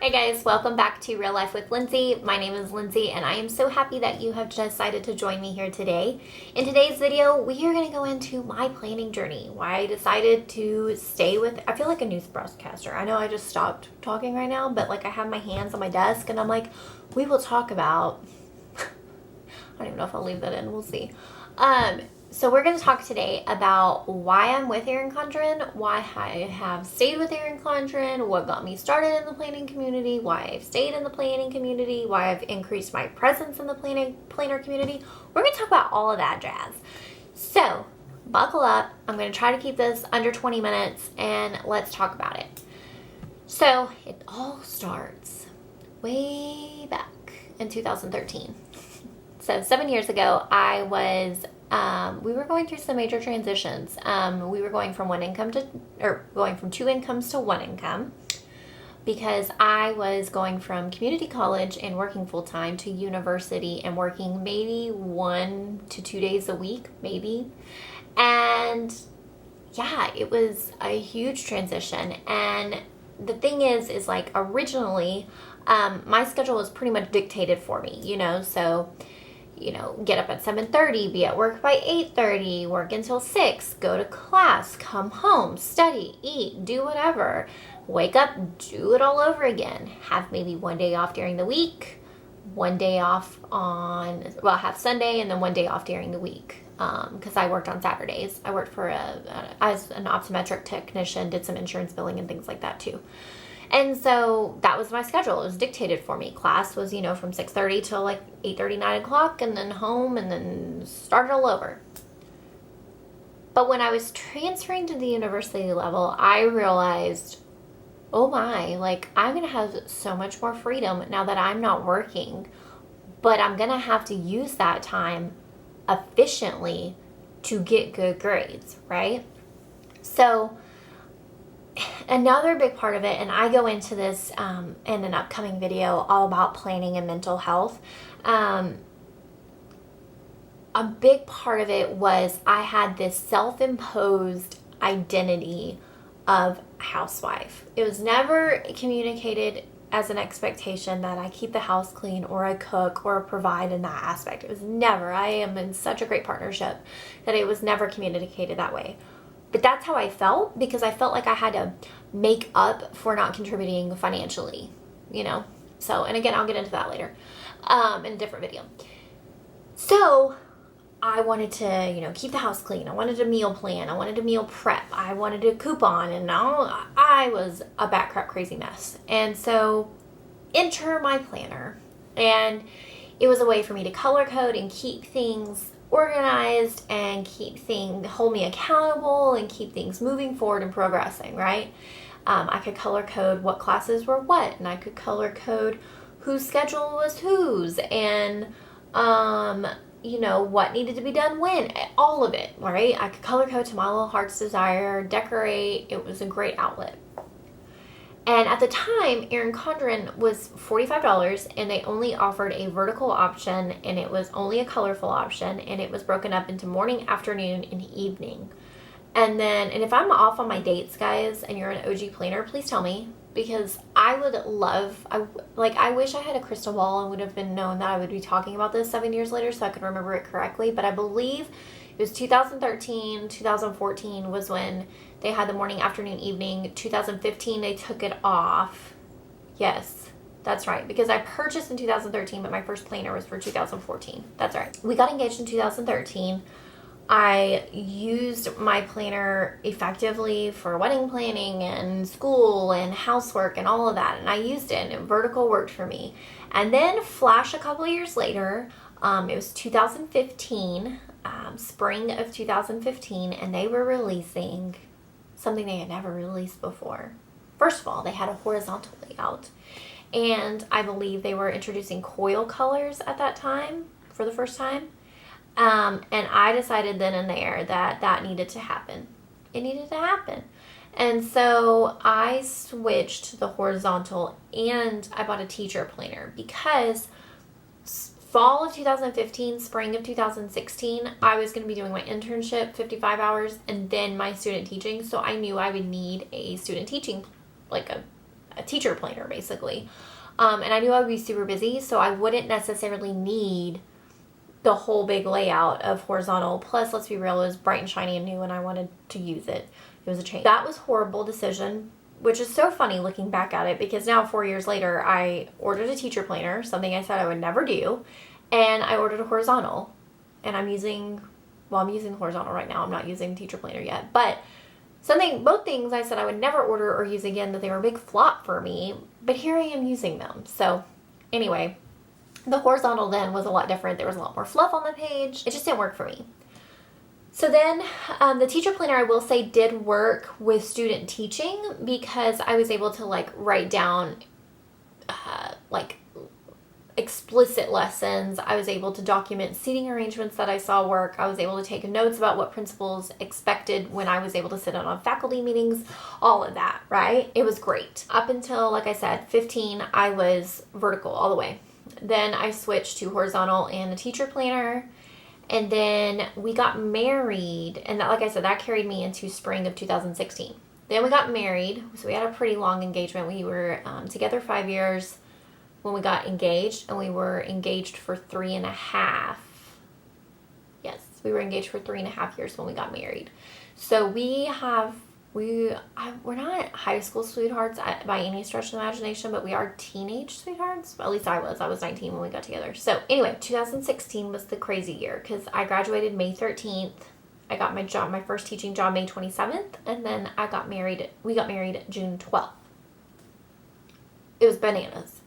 Hey guys, welcome back to Real Life with Lindsay. My name is Lindsay and I am so happy that you have decided to join me here today. In today's video, we are going to go into my planning journey, why I decided to stay with, I feel like a news broadcaster. I know I just stopped talking right now, but like I have my hands on my desk and I'm like, we will talk about, I don't even know if I'll leave that in, we'll see. So we're going to talk today about why I'm with Erin Condren, why I have stayed with Erin Condren, what got me started in the planning community, why I've stayed in the planning community, why I've increased my presence in the planner community. We're going to talk about all of that jazz. So buckle up. I'm going to try to keep this under 20 minutes and let's talk about it. So it all starts way back in 2013. So 7 years ago, we were going through some major transitions. We were going from going from two incomes to one income because I was going from community college and working full time to university and working maybe 1 to 2 days a week, maybe. And yeah, it was a huge transition. And the thing is like originally, my schedule was pretty much dictated for me, so get up at 7:30, be at work by 8:30, work until 6, go to class, come home, study, eat, do whatever, wake up, do it all over again, have maybe one day off during the week, one day off have Sunday and then one day off during the week. Because I worked on Saturdays. I worked as an optometric technician, did some insurance billing and things like that too. And so that was my schedule. It was dictated for me. Class was, from 6:30 till like 8:30, 9 o'clock, and then home, and then started all over. But when I was transferring to the university level, I realized, oh my, like I'm going to have so much more freedom now that I'm not working, but I'm going to have to use that time efficiently to get good grades, right? So another big part of it, and I go into this in an upcoming video all about planning and mental health. A big part of it was I had this self-imposed identity of housewife. It was never communicated as an expectation that I keep the house clean or I cook or provide in that aspect. It was never. I am in such a great partnership that it was never communicated that way. But that's how I felt because I felt like I had to make up for not contributing financially, So, and again, I'll get into that later in a different video. So I wanted to, keep the house clean. I wanted to meal plan. I wanted to meal prep. I wanted to coupon. And now I was a batcrap crazy mess. And so enter my planner. And it was a way for me to color code and keep things organized and hold me accountable and keep things moving forward and progressing, right? I could color code what classes were what, and I could color code whose schedule was whose, and what needed to be done when, all of it, right? I could color code to my little heart's desire, decorate. It was a great outlet. And at the time, Erin Condren was $45 and they only offered a vertical option and it was only a colorful option and it was broken up into morning, afternoon, and evening. And if I'm off on my dates, guys, and you're an OG planner, please tell me because I wish I had a crystal ball and would have been known that I would be talking about this 7 years later so I could remember it correctly. But I believe it was 2013, 2014 was when they had the morning, afternoon, evening. 2015, they took it off. Yes, that's right. Because I purchased in 2013, but my first planner was for 2014. That's right. We got engaged in 2013. I used my planner effectively for wedding planning and school and housework and all of that. And I used it and vertical worked for me. And then flash a couple of years later, it was 2015, spring of 2015, and they were releasing something they had never released before. First of all, they had a horizontal layout, and I believe they were introducing coil colors at that time for the first time. And I decided then and there that needed to happen. It needed to happen. And so I switched to the horizontal and I bought a teacher planner because fall of 2015, spring of 2016, I was going to be doing my internship, 55 hours, and then my student teaching. So I knew I would need a student teaching, like a a teacher planner basically. And I knew I would be super busy, so I wouldn't necessarily need the whole big layout of horizontal. Plus, let's be real, it was bright and shiny and new and I wanted to use it. It was a change. That was a horrible decision, which is so funny looking back at it, because now 4 years later, I ordered a teacher planner, something I said I would never do, and I ordered a horizontal. And I'm using the horizontal right now. I'm not using teacher planner yet, but both things I said I would never order or use again, that they were a big flop for me, but here I am using them. So anyway, the horizontal then was a lot different. There was a lot more fluff on the page. It just didn't work for me. So then the teacher planner, I will say, did work with student teaching, because I was able to like write down like explicit lessons. I was able to document seating arrangements that I saw work. I was able to take notes about what principals expected when I was able to sit in on faculty meetings, all of that, right? It was great. Up until, like I said, 15, I was vertical all the way. Then I switched to horizontal and a teacher planner. And then we got married, and that, like I said, that carried me into spring of 2016. Then we got married, so we had a pretty long engagement. We were together 5 years when we got engaged, and we were engaged for 3.5. Yes, we were engaged for 3.5 years when we got married. So we're not high school sweethearts by any stretch of the imagination, but we are teenage sweethearts. At least I was 19 when we got together. So anyway, 2016 was the crazy year, because I graduated May 13th. I got my first teaching job May 27th, and then we got married June 12th. It was bananas.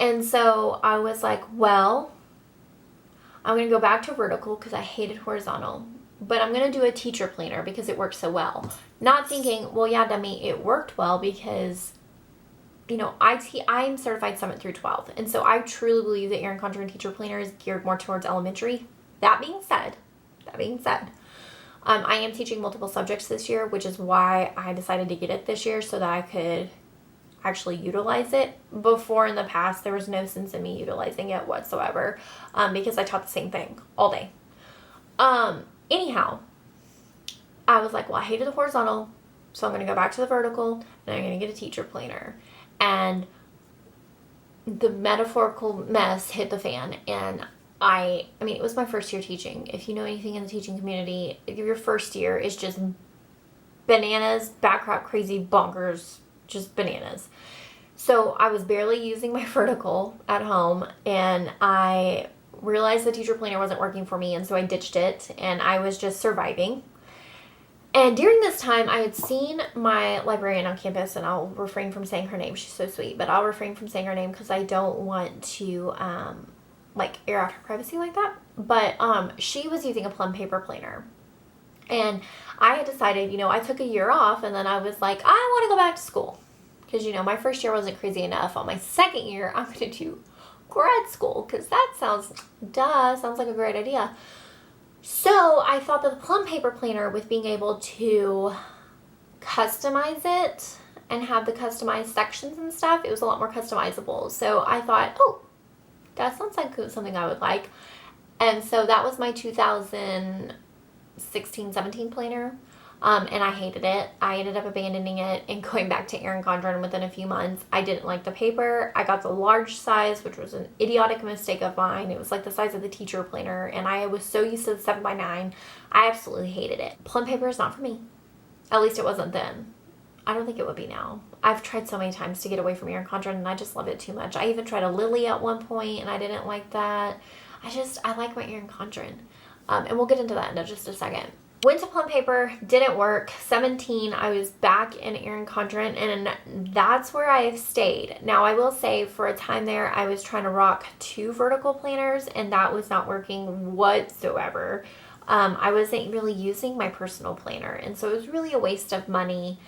And so I was like, well, I'm going to go back to vertical because I hated horizontal, but I'm going to do a teacher planner because it worked so well. Not thinking, well, yeah, dummy, it worked well because, I'm certified 7th through 12th. And so I truly believe that Erin Condren teacher planner is geared more towards elementary. That being said, I am teaching multiple subjects this year, which is why I decided to get it this year, so that I could actually utilize it. Before, in the past, there was no sense in me utilizing it whatsoever, because I taught the same thing all day. Anyhow, I was like, well, I hated the horizontal, so I'm going to go back to the vertical, and I'm going to get a teacher planner. And the metaphorical mess hit the fan, and I mean, it was my first year teaching. If you know anything in the teaching community, your first year is just bananas, backcrop crazy, bonkers, just bananas. So I was barely using my vertical at home, and I realized the teacher planner wasn't working for me, and so I ditched it, and I was just surviving. And during this time, I had seen my librarian on campus, and I'll refrain from saying her name. She's so sweet, but I'll refrain from saying her name because I don't want to air out her privacy like that. But she was using a plum paper planner. And I had decided, I took a year off, and then I was like, I want to go back to school. Because, my first year wasn't crazy enough. On my second year, I'm going to do grad school, because that sounds like a great idea. So I thought that the plum paper planner, with being able to customize it and have the customized sections and stuff, it was a lot more customizable. So I thought, oh, that sounds like something I would like. And so that was my 2016-17 planner. And I hated it. I ended up abandoning it and going back to Erin Condren within a few months. I didn't like the paper. I got the large size, which was an idiotic mistake of mine. It was like the size of the teacher planner, and I was so used to the 7x9. I absolutely hated it. Plum paper is not for me. At least it wasn't then. I don't think it would be now. I've tried so many times to get away from Erin Condren, and I just love it too much. I even tried a Lily at one point, and I didn't like that. I like my Erin Condren. And we'll get into that in just a second. Went to plum paper, didn't work. 17, I was back in Erin Condren, and that's where I have stayed. Now, I will say, for a time there, I was trying to rock 2 vertical planners, and that was not working whatsoever. I wasn't really using my personal planner, and so it was really a waste of money.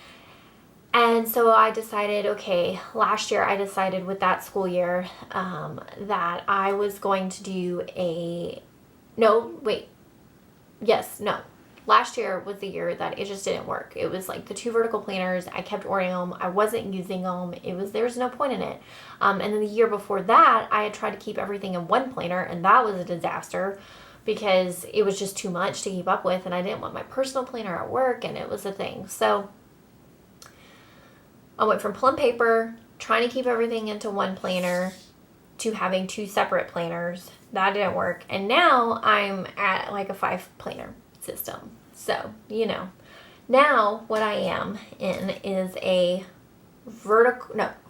And so I decided, okay, last year I decided with that school year that I was going to do Last year was the year that it just didn't work. It was like the 2 vertical planners. I kept ordering them. I wasn't using them. There was no point in it. And then the year before that, I had tried to keep everything in one planner, and that was a disaster because it was just too much to keep up with, and I didn't want my personal planner at work, and it was a thing. So I went from plum paper trying to keep everything into one planner to having 2 separate planners. That didn't work. And now I'm at like a 5 planner system. So, you know, now what I am in is a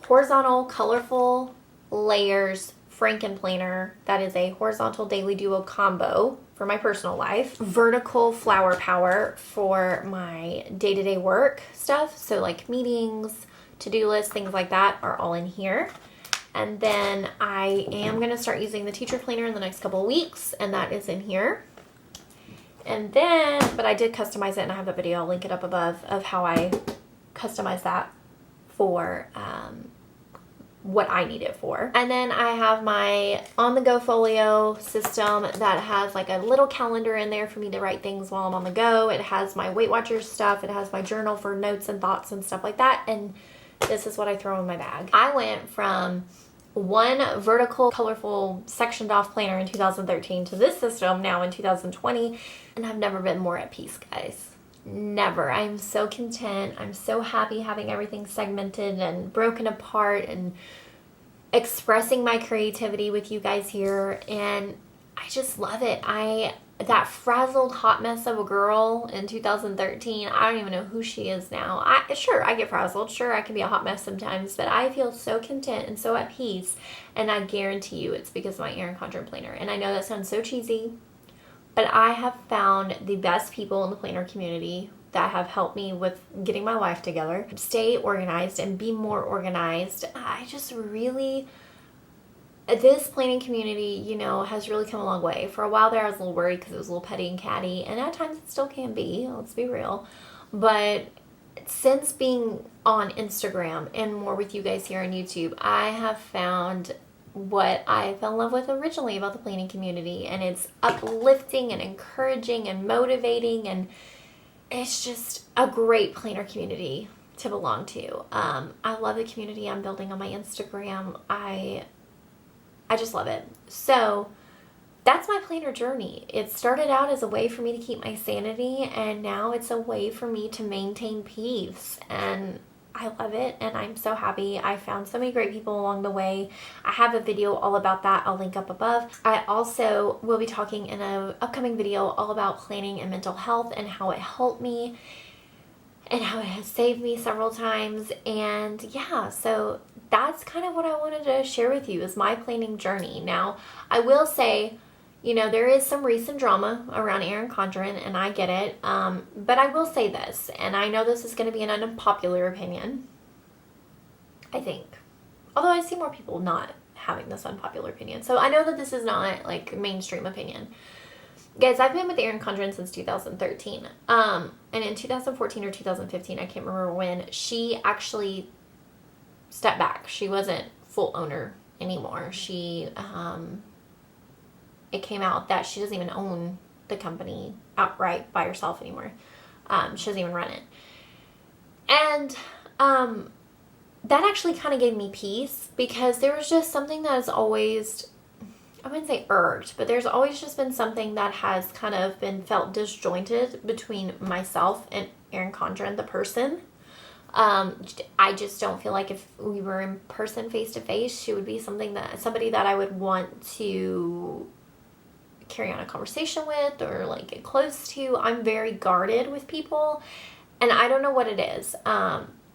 horizontal, colorful layers Franken planner. That is a horizontal daily duo combo for my personal life. Vertical flower power for my day-to-day work stuff. So like meetings, to-do lists, things like that are all in here. And then I am going to start using the teacher planner in the next couple of weeks, and that is in here. And then, but I did customize it, and I have the video, I'll link it up above, of how I customize that for what I need it for. And then I have my on-the-go folio system that has like a little calendar in there for me to write things while I'm on the go. It has my Weight Watchers stuff. It has my journal for notes and thoughts and stuff like that. And this is what I throw in my bag. I went from one vertical, colorful, sectioned off planner in 2013 to this system now in 2020, and I've never been more at peace, guys. Never. I'm so content. I'm so happy having everything segmented and broken apart and expressing my creativity with you guys here, and I just love it. That frazzled hot mess of a girl in 2013, I don't even know who she is now. Sure, I get frazzled. Sure, I can be a hot mess sometimes, but I feel so content and so at peace, and I guarantee you it's because of my Erin Condren planner. And I know that sounds so cheesy, but I have found the best people in the planner community that have helped me with getting my life together, stay organized and be more organized. I just really... This planning community, you know, has really come a long way. For a while there, I was a little worried because it was a little petty and catty, and at times it still can be, let's be real. But since being on Instagram and more with you guys here on YouTube, I have found what I fell in love with originally about the planning community, and it's uplifting and encouraging and motivating, and it's just a great planner community to belong to. I love the community I'm building on my Instagram. I just love it. So that's my planner journey. It started out as a way for me to keep my sanity, and now it's a way for me to maintain peace. And I love it, and I'm so happy. I found so many great people along the way. I have a video all about that. I'll link up above. I also will be talking in an upcoming video all about planning and mental health and how it helped me and how it has saved me several times. And yeah, so that's kind of what I wanted to share with you, is my planning journey. Now, I will say, you know, there is some recent drama around Erin Condren, and I get it. But I will say this, and I know this is going to be an unpopular opinion, I think. Although I see more people not having this unpopular opinion. So I know that this is not like mainstream opinion. Guys, I've been with Erin Condren since 2013. And in 2014 or 2015, I can't remember when, she actually stepped back. She wasn't full owner anymore. It came out that she doesn't even own the company outright by herself anymore. She doesn't even run it. And that actually kind of gave me peace, because there was just something that has always, I wouldn't say irked, but there's always just been something that has kind of been felt disjointed between myself and Erin Condren, the person. I just don't feel like if we were in person face to face, she would be somebody that I would want to carry on a conversation with or like get close to. I'm very guarded with people, and I don't know what it is.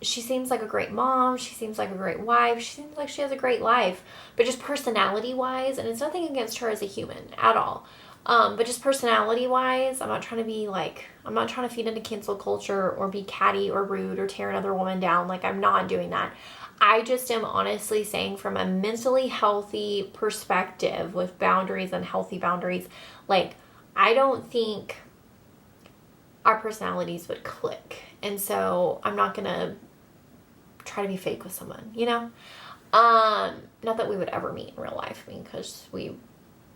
She seems like a great mom. She seems like a great wife. She seems like she has a great life, but just personality wise, and it's nothing against her as a human at all. But just personality wise, I'm not trying to feed into cancel culture or be catty or rude or tear another woman down. Like, I'm not doing that. I just am honestly saying, from a mentally healthy perspective with boundaries and healthy boundaries, like, I don't think our personalities would click. And so I'm not going to try to be fake with someone, you know? Not that we would ever meet in real life, because we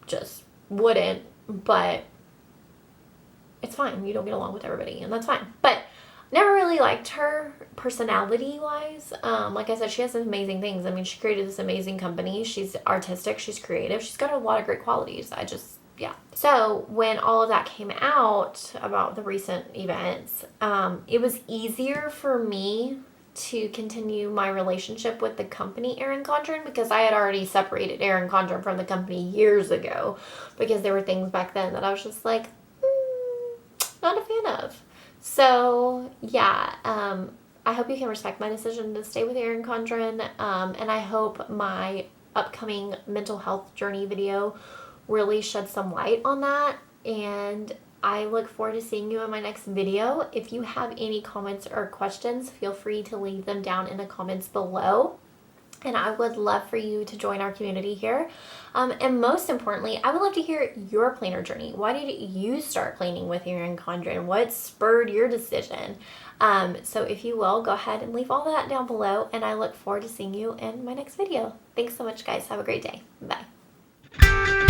just wouldn't, but it's fine. You don't get along with everybody, and that's fine. But never really liked her personality-wise. Like I said, she has some amazing things. I mean, she created this amazing company. She's artistic. She's creative. She's got a lot of great qualities. Yeah. So when all of that came out about the recent events, it was easier for me to continue my relationship with the company Erin Condren, because I had already separated Erin Condren from the company years ago because there were things back then that I was just like, not a fan of. So yeah, I hope you can respect my decision to stay with Erin Condren, and I hope my upcoming mental health journey video really shed some light on that, and I look forward to seeing you in my next video. If you have any comments or questions, feel free to leave them down in the comments below. And I would love for you to join our community here. And most importantly, I would love to hear your planner journey. Why did you start planning with Erin Condren? What spurred your decision? So if you will, go ahead and leave all that down below. And I look forward to seeing you in my next video. Thanks so much, guys. Have a great day. Bye.